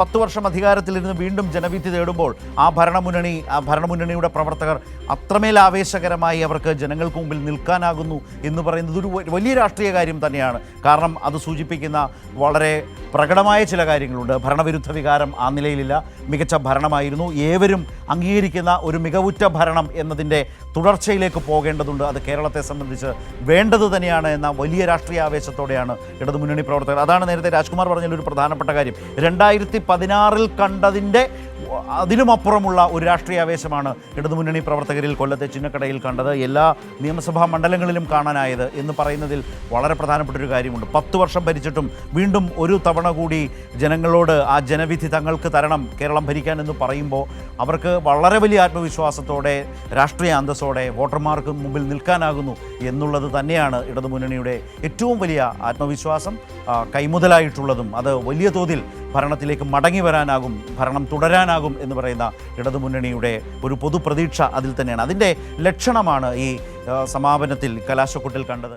10 വർഷം അധികാരത്തിലിരുന്ന് വീണ്ടും ജനവിധി തേടുമ്പോൾ ആ ഭരണമുന്നണിയുടെ പ്രവർത്തകർ അത്രമേൽ ആവേശകരമായി അവർക്ക് ജനങ്ങൾക്ക് മുമ്പിൽ നിൽക്കാനാകുന്നു എന്ന് പറയുന്നത് ഒരു വലിയ രാഷ്ട്രീയ കാര്യം തന്നെയാണ്. കാരണം അത് സൂചിപ്പിക്കുന്ന വളരെ പ്രകടമായ ചില കാര്യങ്ങളുണ്ട്. ഭരണവിരുദ്ധ വികാരം ആ നിലയിലില്ല. മികച്ച ഭരണമായിരുന്നു. ഏവരും അംഗീകരിക്കുന്ന ഒരു മികവുറ്റ ഭരണം എന്നതിൻ്റെ തുടർച്ചയിലേക്ക് പോകേണ്ടതുണ്ട്. അത് കേരളത്തെ സംബന്ധിച്ച് വേണ്ടത് തന്നെയാണ് എന്ന വലിയ രാഷ്ട്രീയ ആവേശത്തോടെയാണ് ഇടതുമുന്നണി പ്രവർത്തകർ. അതാണ് നേരത്തെ രാജ്കുമാർ പറഞ്ഞതിലൊരു പ്രധാനപ്പെട്ട കാര്യം. 2016 കണ്ടതിൻ്റെ അതിലുമപ്പുറമുള്ള ഒരു രാഷ്ട്രീയ ആവേശമാണ് ഇടതുമുന്നണി പ്രവർത്തകരിൽ കൊല്ലത്തെ ചിന്നക്കടയിൽ കണ്ടത്. എല്ലാ നിയമസഭാ മണ്ഡലങ്ങളിലും കാണാനായത് എന്ന് പറയുന്നതിൽ വളരെ പ്രധാനപ്പെട്ടൊരു കാര്യമുണ്ട്. 10 വർഷം ഭരിച്ചിട്ടും വീണ്ടും ഒരു തവണ കൂടി ജനങ്ങളോട് ആ ജനവിധി തങ്ങൾക്ക് തരണം കേരളം ഭരിക്കാൻ എന്ന് പറയുമ്പോൾ അവർക്ക് വളരെ വലിയ ആത്മവിശ്വാസത്തോടെ രാഷ്ട്രീയ അന്തസ്സോടെ വോട്ടർമാർക്ക് മുമ്പിൽ നിൽക്കാനാകുന്നു എന്നുള്ളത് തന്നെയാണ് ഇടതുമുന്നണിയുടെ ഏറ്റവും വലിയ ആത്മവിശ്വാസം. കൈമുതലായിട്ടുള്ളതും അത് വലിയ തോതിൽ ഭരണത്തിലേക്ക് മടങ്ങി വരാനാകും, ഭരണം തുടരാനാകും എന്ന് പറയുന്ന ഇടതുമുന്നണിയുടെ ഒരു പൊതുപ്രതീക്ഷ അതിൽ തന്നെയാണ്. അതിൻ്റെ ലക്ഷണമാണ് ഈ സമാപനത്തിൽ കലാശക്കൊട്ടിൽ കണ്ടത്.